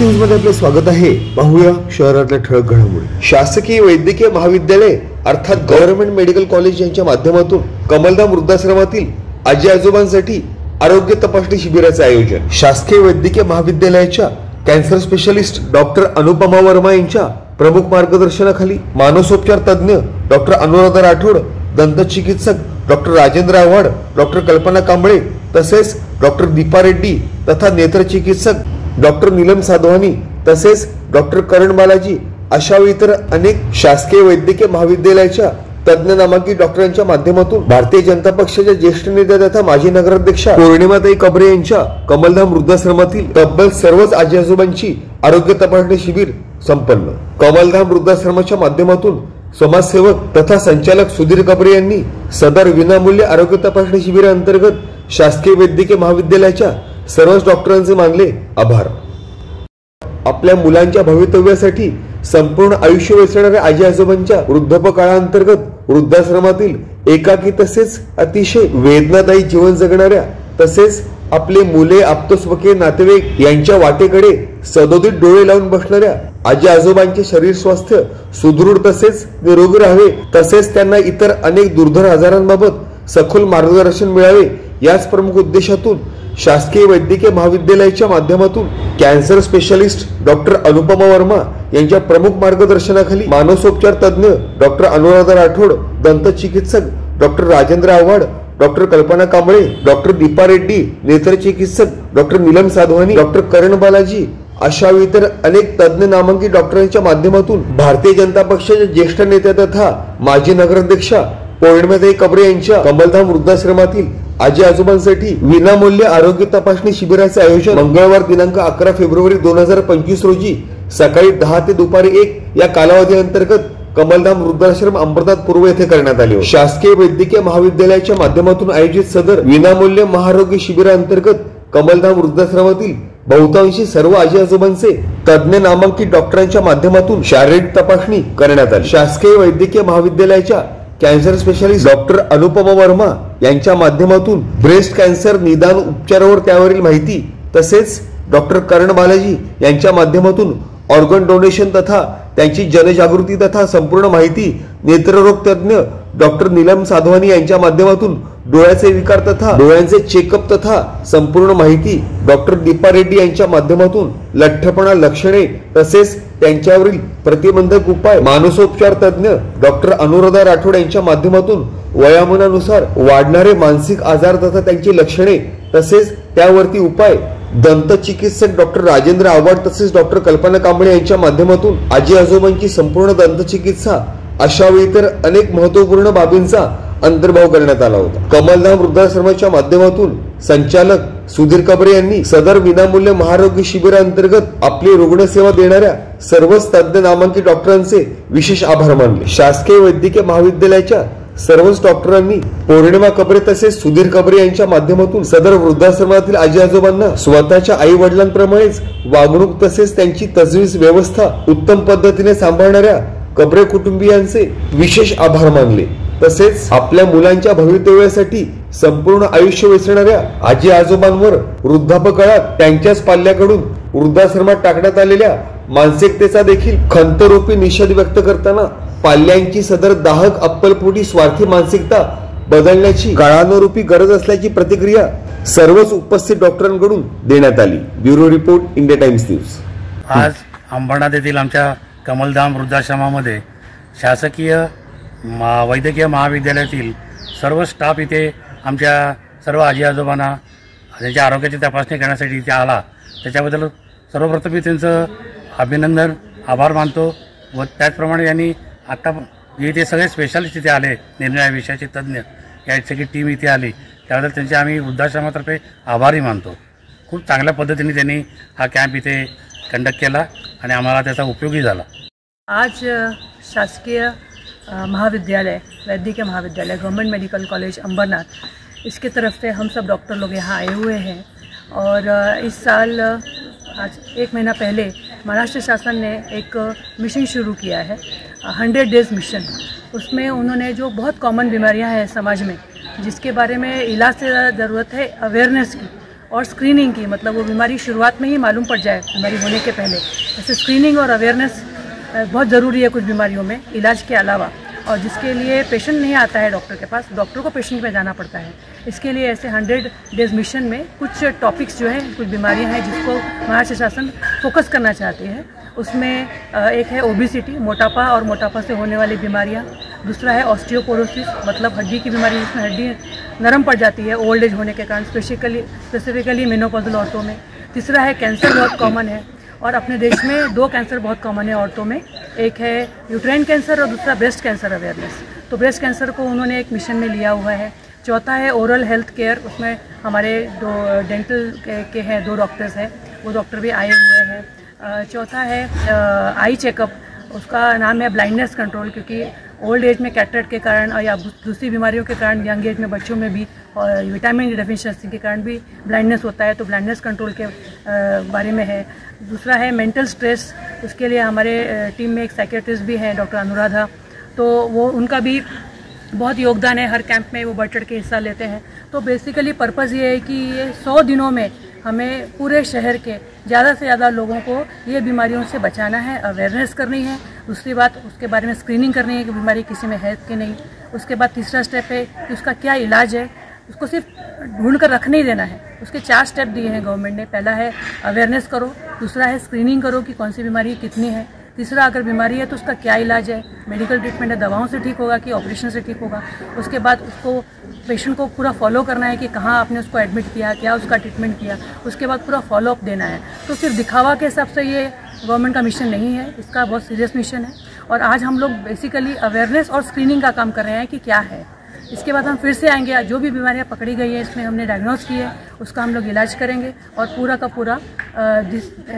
News मध्ये आपले स्वागत आहे। पाहूया शहरातल्या ठळक घडामोडी। शासकीय वैद्यकीय महाविद्यालय अर्थात गव्हर्नमेंट मेडिकल कॉलेज यांच्या माध्यमातून कमलधाम वृद्धाश्रमातील आजी आजोबांसाठी आरोग्य तपासणी शिबिराचे आयोजन। शासकीय वैद्यकीय महाविद्यालयाच्या cancer specialist doctor Anupama Verma यांच्या प्रमुख मार्गदर्शनाखाली मानसोपचार तज्ञ डॉक्टर अनुराधा राठोड, दंत चिकित्सक डॉक्टर राजेंद्र आव्हाड, डॉक्टर कल्पना कांबळे तसेच डॉक्टर दीपा रेड्डी तथा नेत्र चिकित्सक डॉक्टर नीलम साधवानी तसेच डॉक्टर करण बालाजी अशा इतर अनेक शासकीय वैद्यकीय महाविद्यालयाच्या तज्ञ नामांकित डॉक्टरांच्या माध्यमातून भारतीय जनता पक्षाच्या ज्येष्ठ नेत्या तथा माजी नगराध्यक्षा पौर्णिमाताई कबरे यांच्या कमलधाम वृद्धाश्रमातील तब्बल सर्वच आजी आजोबांची आरोग्य तपासणी शिबिर संपन्न। कमलधाम वृद्धाश्रमाच्या माध्यमातून समाजसेवक तथा संचालक सुधीर कबरे यांनी सदर विनामूल्य आरोग्य तपासणी शिबिरांतर्गत शासकीय वैद्यकीय महाविद्यालयाच्या सर्वच डॉक्टरांचे मानले आभार। आपल्या मुलांच्या भवितव्यासाठी संपूर्ण आयुष्य वेचणाऱ्या आजी आजोबांच्या वृद्धापकाळांतर्गत वृद्धाश्रमातील एकाकी तसेच अतिशय वेदनादायी जीवन जगणाऱ्या तसेच आपले मुले आप्तस्वकीय नातेवाईक यांच्या वाटेकडे सदोदित डोळे लावून बसणाऱ्या आजी आजोबांचे शरीर स्वास्थ्य सुदृढ तसेच निरोगी राहावे तसेच त्यांना इतर अनेक दुर्धर आजारांबाबत सखोल मार्गदर्शन मिळावे याच प्रमुख उद्देशातून शासकीय वैद्यकीय महाविद्यालयाच्या माध्यमातून cancer specialist doctor Anupama Verma यांच्या प्रमुख मार्गदर्शनाखाली मानसोपचार तज्ञ डॉक्टर अनुराधा राठोड, दंत चिकित्सक डॉक्टर राजेंद्र आव्हाड, डॉक्टर कल्पना कांबळे, डॉक्टर दीपा रेड्डी, नेत्र चिकित्सक डॉक्टर नीलम साधवानी, डॉक्टर करण बालाजी अशा इतर अनेक तज्ञ नामांकित डॉक्टरांच्या माध्यमातून भारतीय जनता पक्षाच्या ज्येष्ठ नेत्या तथा माजी नगराध्यक्षा पौर्णिमाताई कबरे यांच्या कमलधाम वृद्धाश्रमातील आजी आजोबांसाठी विनामूल्य आरोग्य तपासणी शिबिराचे आयोजन मंगळवार दिनांक 11 फेब्रुवारी 2025 रोजी सकाळी 10 ते दुपारी 1 या कालावधी अंतर्गत कमलधाम वृद्धाश्रम अंबरनाथ पूर्व येथे करण्यात आले। शासकीय वैद्यकीय महाविद्यालयाच्या माध्यमातून आयोजित सदर विनामूल्य महाआरोग्य शिबिरांतर्गत कमलधाम वृद्धाश्रमातील बहुतांशी सर्व आजी आजोबांचे तज्ञ नामांकित डॉक्टरांच्या माध्यमातून शारीरिक तपासणी करण्यात आली। शासकीय वैद्यकीय महाविद्यालयाच्या cancer specialist doctor Anupama Verma यांच्या माध्यमातून ब्रेस्ट कॅन्सर निदान उपचारावर त्यावरील माहिती तसेच डॉक्टर करण बालाजी यांच्या माध्यमातून ऑर्गन डोनेशन तथा त्यांची जनजागृती तथा संपूर्ण माहिती नेत्ररोग तज्ञ डॉक्टर नीलम साधवानी यांच्या माध्यमातून डोळ्याचे विकार तथा डोळ्यांचे चेकअप तथा संपूर्ण माहिती डॉक्टर दीपा रेड्डी यांच्या माध्यमातून लठ्ठपणा लक्षणे तसेच त्यांच्यावरील प्रतिबंधक उपाय मानसोपचार तज्ञ डॉक्टर अनुराधा राठोड यांच्या माध्यमातून वयामानानुसार वाढणारे मानसिक आजार तथा त्यांची लक्षणे तसेच त्यावरती उपाय दंत चिकित्सक डॉक्टर राजेंद्र आव्हाड तसेच डॉक्टर कल्पना कांबळे यांच्या माध्यमातून आजी आजोबांची संपूर्ण दंत चिकित्सा अशा इतर अनेक महत्वपूर्ण बाबींचा अंतर्भाव करण्यात आला होता। कमलधाम वृद्धाश्रमाच्या माध्यमातून संचालक सुधीर कबरे यांनी सदर विनामूल्य महाआरोग्य शिबिरांतर्गत आपली रुग्णसेवा देणाऱ्या सर्वच तज्ञ नामांकित डॉक्टरांचे विशेष आभार मानले। शासकीय वैद्यकीय महाविद्यालयाच्या सर्वच डॉक्टरांनी पौर्णिमा कबरे तसेच सुधीर कबरे यांच्या माध्यमातून सदर वृद्धाश्रमातील आजी आजोबांना स्वतःच्या आई वडिलांप्रमाणेच वागणूक तसेच त्यांची तजवीज व्यवस्था उत्तम पद्धतीने सांभाळणाऱ्या कबरे कुटुंबियांचे विशेष आभार मानले। तसेच आपल्या मुलांच्या भवितव्यासाठी संपूर्ण आयुष्य वेचणाऱ्या आजी आजोबांवर वृद्धापकाळात त्यांच्याच पाल्याकडून वृद्धाश्रमात टाकण्यात आलेल्या मानसिकतेचा देखील खंतरूपी निषेध व्यक्त करताना पाल्यांची सदर दाहक अप्पलपोटी स्वार्थी मानसिकता बदलण्याची काळानुरूपी गरज असल्याची प्रतिक्रिया सर्वच उपस्थित डॉक्टरांकडून देण्यात आली। Bureau report, India times news. आज अंबरनाथ येथील आमच्या कमलधाम वृद्धाश्रमामध्ये शासकीय वैद्यकीय महाविद्यालयातील सर्व स्टाफ इथे आमच्या सर्व आजी आजोबांना त्यांच्या आरोग्याची तपासणी करण्यासाठी इथे आला। त्याच्याबद्दल सर्वप्रथम मी त्यांचं अभिनंदन आभार मानतो व त्याचप्रमाणे यांनी आत्ता इथे सगळे स्पेशालिस्ट इथे आले, निर्णय विषयाचे तज्ज्ञ या सगळी टीम इथे आली त्याबद्दल त्यांचे आम्ही वृद्धाश्रमातर्फे आभारी मानतो। खूप चांगल्या पद्धतीने त्यांनी हा कॅम्प इथे कंडक्ट केला आणि आम्हाला त्याचा उपयोगी झाला। आज शासकीय महाविद्यालय वैद्यकीय महाविद्यालय गवर्नमेंट मेडिकल कॉलेज अंबरनाथ इसके तरफ से हम सब डॉक्टर लोग यहाँ आए हुए हैं और इस साल आज 1 महीना पहले महाराष्ट्र शासन ने एक मिशन शुरू किया है 100 डेज मिशन। उसमें उन्होंने जो बहुत कॉमन बीमारियां हैं समाज में जिसके बारे में इलाज से ज़्यादा ज़रूरत है अवेयरनेस की, और स्क्रीनिंग की, मतलब वो बीमारी शुरुआत में ही मालूम पड़ जाए बीमारी होने के पहले। जैसे स्क्रीनिंग और अवेयरनेस बहुत ज़रूरी है कुछ बीमारियों में इलाज के अलावा, और जिसके लिए पेशेंट नहीं आता है डॉक्टर के पास, डॉक्टर को पेशेंट पे जाना पड़ता है। इसके लिए ऐसे 100 डेज मिशन में कुछ टॉपिक्स जो हैं, कुछ बीमारियां हैं जिसको महाराष्ट्र शासन फोकस करना चाहती है। उसमें एक है ओबेसिटी, मोटापा और मोटापा से होने वाली बीमारियां। दूसरा है ऑस्टियोपोरोसिस, मतलब हड्डी की बीमारी जिसमें हड्डी नरम पड़ जाती है ओल्ड एज होने के कारण, स्पेसिफिकली मेनोपॉजल औरतों में। तीसरा है कैंसर, बहुत कॉमन है, और अपने देश में 2 कैंसर बहुत कॉमन है औरतों में, एक है यूट्राइन कैंसर और दूसरा ब्रेस्ट कैंसर अवेयरनेस। तो ब्रेस्ट कैंसर को उन्होंने एक मिशन में लिया हुआ है। चौथा है ओरल हेल्थ केयर, उसमें हमारे 2 डेंटल के हैं 2 डॉक्टर्स हैं, वो डॉक्टर भी आए हुए हैं। चौथा है आई चेकअप, उसका नाम है ब्लाइंडनेस कंट्रोल, क्योंकि ओल्ड एज में कैटरेक्ट के कारण या दूसरी बीमारियों के कारण यंग एज में बच्चों में भी और विटामिन डी डेफिशिएंसी के कारण भी ब्लाइंडनेस होता है, तो ब्लाइंडनेस कंट्रोल के बारे में है। दूसरा है मेंटल स्ट्रेस, उसके लिए हमारे टीम में एक साइकियाट्रिस्ट भी हैं डॉक्टर अनुराधा, तो वो उनका भी बहुत योगदान है, हर कैंप में वो बढ़ चढ़ के हिस्सा लेते हैं। तो बेसिकली पर्पज़ ये है कि ये 100 दिनों में हमें पूरे शहर के ज़्यादा से ज़्यादा लोगों को ये बीमारियों से बचाना है, अवेयरनेस करनी है। दूसरी बात, उसके बारे में स्क्रीनिंग करनी है कि बीमारी किसी में है कि नहीं। उसके बाद तीसरा स्टेप है कि उसका क्या इलाज है, उसको सिर्फ ढूंढ कर रख नहीं देना है। उसके 4 स्टेप दिए हैं गवर्नमेंट ने। पहला है अवेयरनेस करो, दूसरा है स्क्रीनिंग करो कि कौन सी बीमारी कितनी है, तीसरा अगर बीमारी है तो उसका क्या इलाज है, मेडिकल ट्रीटमेंट है, दवाओं से ठीक होगा कि ऑपरेशन से ठीक होगा। उसके बाद उसको पेशेंट को पूरा फॉलो करना है कि कहाँ आपने उसको एडमिट किया, क्या उसका ट्रीटमेंट किया, उसके बाद पूरा फॉलोअप देना है। तो सिर्फ दिखावा के हिसाब से ये गवर्नमेंट का मिशन नहीं है, इसका बहुत सीरियस मिशन है। और आज हम लोग बेसिकली अवेयरनेस और स्क्रीनिंग का काम कर रहे हैं कि क्या है। इसके बाद हम फिर से आएंगे, जो भी बीमारियां पकड़ी गई है इसमें हमने डायग्नोस की है, उसका हम लोग इलाज करेंगे और पूरा का पूरा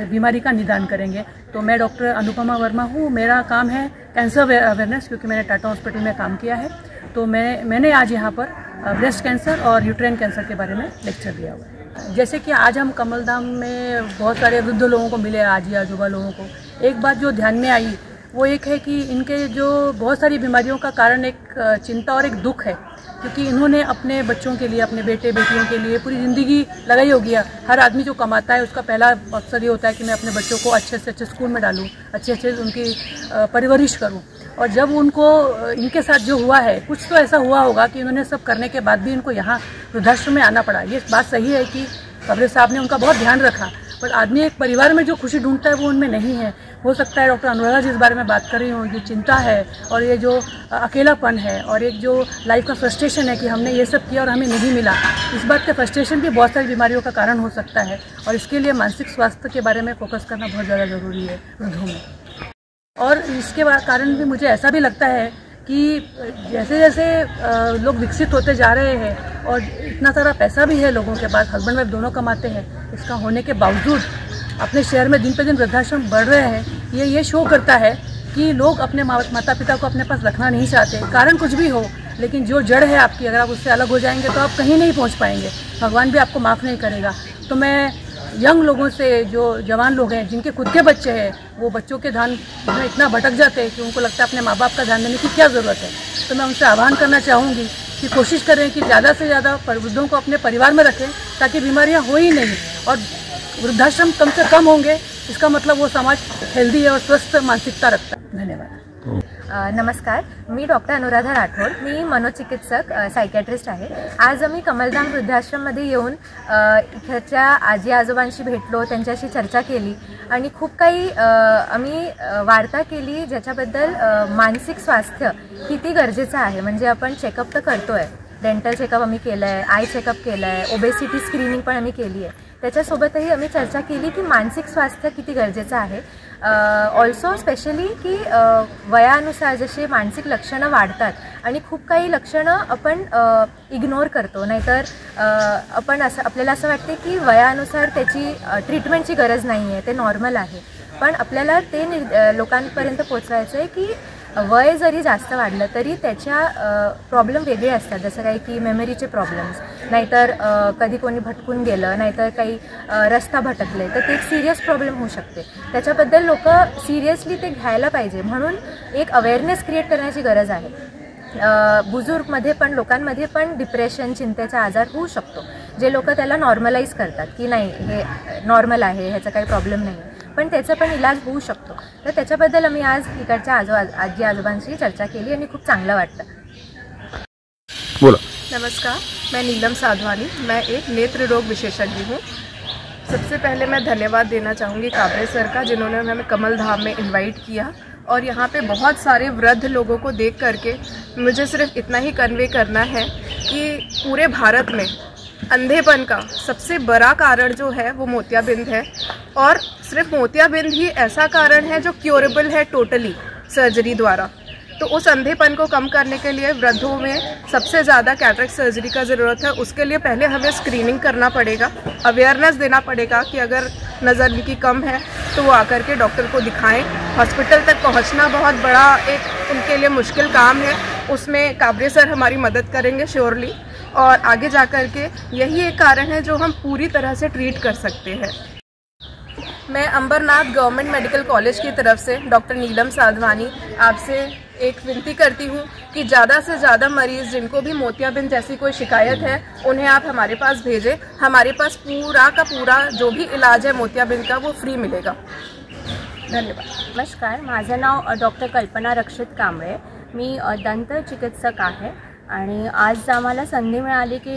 बीमारी का निदान करेंगे। तो मैं डॉक्टर अनुपमा वर्मा हूँ, मेरा काम है कैंसर अवेयरनेस, क्योंकि मैंने टाटा हॉस्पिटल में काम किया है। तो मैंने आज यहाँ पर ब्रेस्ट कैंसर और यूट्राइन कैंसर के बारे में लेक्चर दिया हुआ है। जैसे कि आज हम कमलधाम में बहुत सारे वृद्ध लोगों को मिले, आजी आजोबा लोगों को, एक बात जो ध्यान में आई वो एक है कि इनके जो बहुत सारी बीमारियों का कारण एक चिंता और एक दुख है, क्योंकि इन्होंने अपने बच्चों के लिए, अपने बेटे बेटियों के लिए पूरी ज़िंदगी लगाई होगी। हर आदमी जो कमाता है उसका पहला मकसद ये होता है कि मैं अपने बच्चों को अच्छे से अच्छे स्कूल में डालूँ, अच्छे उनकी परवरिश करूँ। और जब उनको इनके साथ जो हुआ है, कुछ तो ऐसा हुआ होगा कि इन्होंने सब करने के बाद भी इनको यहाँ वृद्धाश्रम में आना पड़ा। ये बात सही है कि कब्रे साहब ने उनका बहुत ध्यान रखा, पर आदमी एक परिवार में जो खुशी ढूंढता है वो उनमें नहीं है। हो सकता है डॉक्टर अनुराधा जिस बारे में बात कर रही हूँ, जो चिंता है और ये जो अकेलापन है और एक जो लाइफ का फ्रस्ट्रेशन है कि हमने ये सब किया और हमें नहीं मिला, इस बात का फ्रस्ट्रेशन भी बहुत सारी बीमारियों का कारण हो सकता है। और इसके लिए मानसिक स्वास्थ्य के बारे में फोकस करना बहुत ज़्यादा ज़रूरी है वृद्धों में। और इसके कारण भी मुझे ऐसा भी लगता है कि जैसे जैसे लोग विकसित होते जा रहे हैं और इतना सारा पैसा भी है लोगों के पास, हस्बैंड वाइफ दोनों कमाते हैं, इसका होने के बावजूद अपने शहर में दिन पे दिन वृद्धाश्रम बढ़ रहे हैं। ये शो करता है कि लोग अपने माता पिता को अपने पास रखना नहीं चाहते, कारण कुछ भी हो, लेकिन जो जड़ है आपकी, अगर आप उससे अलग हो जाएंगे तो आप कहीं नहीं पहुंच पाएंगे, भगवान भी आपको माफ़ नहीं करेगा। तो मैं यंग लोगों से, जो जवान लोग हैं जिनके खुद के बच्चे हैं, वो बच्चों के ध्यान में इतना भटक जाते हैं कि उनको लगता है अपने माँ बाप का ध्यान देने की क्या ज़रूरत है। तो मैं उनसे आह्वान करना चाहूँगी कि कोशिश करें कि ज़्यादा से ज़्यादा वृद्धों को अपने परिवार में रखें, ताकि बीमारियाँ हो ही नहीं और वृद्धाश्रम कम से कम होंगे। इसका मतलब वो समाज हेल्दी और स्वस्थ मानसिकता रखता है। धन्यवाद। नमस्कार, मी डॉक्टर अनुराधा राठोड, मी मनोचिकित्सक सायकॅट्रिस्ट आहे। आज आम्ही कमलधाम वृद्धाश्रममध्ये येऊन इथच्या आजी आजोबांशी भेटलो, त्यांच्याशी चर्चा केली आणि खूप काही आम्ही वार्ता केली, ज्याच्याबद्दल मानसिक स्वास्थ्य किती गरजेचं आहे। म्हणजे आपण चेकअप तर करतोय, डेंटल चेकअप आम्ही केलं आहे, आय चेकअप केलं आहे, ओबेसिटी स्क्रीनिंग पण आम्ही केली आहे। त्याच्यासोबतही आम्ही चर्चा केली की मानसिक स्वास्थ्य किती गरजेचं आहे। ऑल्सो स्पेशली की वयानुसार जसे मानसिक लक्षणं वाढतात आणि खूप काही लक्षणं आपण इग्नोर करतो, नाहीतर आपण आपल्याला असं वाटते की वयानुसार त्याची ट्रीटमेंटची गरज नाही आहे, ते नॉर्मल आहे। पण आपल्याला ते लोकांपर्यंत पोहोचवायचं आहे की वय जरी जास्त वाढलं तरी त्याच्या प्रॉब्लेम वेगळे असतात, जसं काही की मेमरीचे प्रॉब्लेम्स, नाहीतर कधी कोणी भटकून गेलं, नाहीतर काही रस्ता भटकले तर ते एक सिरियस प्रॉब्लेम होऊ शकते। त्याच्याबद्दल लोक सिरियसली ते घ्यायला पाहिजे, म्हणून एक अवेअरनेस क्रिएट करण्याची गरज आहे। बुजुर्गमध्ये पण, लोकांमध्ये पण डिप्रेशन, चिंतेचा आजार होऊ शकतो, जे लोक त्याला नॉर्मलाइज करतात की नाही हे नॉर्मल आहे, ह्याचा काही प्रॉब्लेम नाही आहे, पण त्याचा पण इलाज होऊ शकतो. तर त्याच्याबद्दल आम्ही आज इकडच्या आजी आजोबांशी चर्चा केली आणि खूप चांगलं वाटतं. बोला. नमस्कार, मैं नीलम साधवानी, मैं एक नेत्र रोग विशेषज्ञ हूँ. सबसे पहले मैं धन्यवाद देना चाहूँगी काबरे सर का, जिन्होंने हमें कमल धाम में इनवाइट किया और यहाँ पे बहुत सारे वृद्ध लोगों को देख करके मुझे सिर्फ इतना ही कन्वे करना है कि पूरे भारत में अंधेपन का सबसे बड़ा कारण जो है वो मोतियाबिंद है, और सिर्फ मोतियाबिंद ही ऐसा कारण है जो क्योरेबल है टोटली सर्जरी द्वारा. तो उस अंधेपन को कम करने के लिए वृद्धों में सबसे ज़्यादा कैटरेक्ट सर्जरी का ज़रूरत है. उसके लिए पहले हमें स्क्रीनिंग करना पड़ेगा, अवेयरनेस देना पड़ेगा कि अगर नज़र उनकी कम है तो वो आकर के डॉक्टर को दिखाएं. हॉस्पिटल तक पहुंचना बहुत बड़ा एक उनके लिए मुश्किल काम है, उसमें काबरे सर हमारी मदद करेंगे श्योरली, और आगे जा कर के यही एक कारण है जो हम पूरी तरह से ट्रीट कर सकते हैं. मैं अंबरनाथ गवर्नमेंट मेडिकल कॉलेज की तरफ से डॉक्टर नीलम साधवानी आपसे एक विनती करती हूँ कि ज़्यादा से ज़्यादा मरीज़ जिनको भी मोतियाबिंद जैसी कोई शिकायत है उन्हें आप हमारे पास भेजें. हमारे पास पूरा का पूरा जो भी इलाज है मोतियाबिंद का वो फ्री मिलेगा. धन्यवाद. नमस्कार, माझं नाव डॉक्टर कल्पना रक्षित कांबळे. मी दंत चिकित्सक आहे आणि आज आम्हाला संधी मिळाली की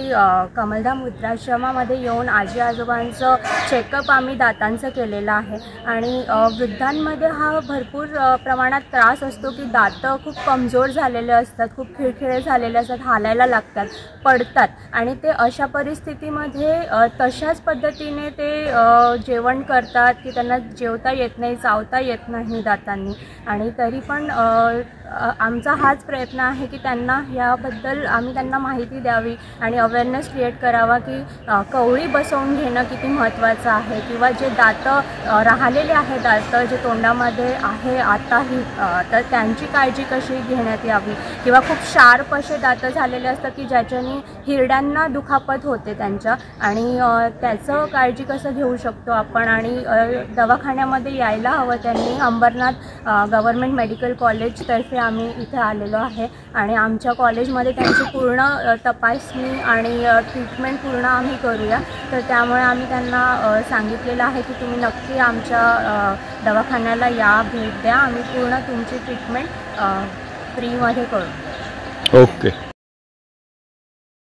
कमलधाम वृद्धाश्रमामध्ये येऊन आजी आजोबांचं चेकअप आम्ही दातांचं केलेलं आहे. आणि वृद्धांमध्ये हा भरपूर प्रमाणात त्रास असतो की दातं खूप कमजोर झालेले असतात, खूप खिळखिळे झालेले असतात, हालायला लागतात, पडतात, आणि ते अशा परिस्थितीमध्ये तशाच पद्धतीने ते जेवण करतात की त्यांना जेवता येत नाही, चावता येत नाही दातांनी. आणि तरी पण आमचा हाच प्रयत्न आहे की त्यांना याबद्दल आम्ही त्यांना माहिती द्यावी आणि अवेअरनेस क्रिएट करावा की कवळी बसवून घेणं किती महत्त्वाचं आहे, किंवा जे दातं राहिलेले आहे, दातं जे तोंडामध्ये आहे आताही, तर त्यांची काळजी कशी घेण्यात यावी. किंवा खूप शार्प असे दातं झालेले असतात की ज्याच्याने हिरड्यांना दुखापत होते त्यांच्या, आणि त्याचं काळजी कसं घेऊ शकतो आपण. आणि दवाखान्यामध्ये यायला हवं त्यांनी. अंबरनाथ गव्हर्मेंट मेडिकल कॉलेजतर्फे आम्ही इथे आलेलो आहे आणि आमच्या कॉलेजमध्ये त्यांची पूर्ण तपासणी आणि ट्रीटमेंट पूर्ण आम्ही करूया. तर त्यामुळे आम्ही त्यांना सांगितलेलं आहे की तुम्ही नक्की आमच्या दवाखान्याला या, भेट द्या, आम्ही पूर्ण तुमची ट्रीटमेंट फ्रीमध्ये करू. ओके.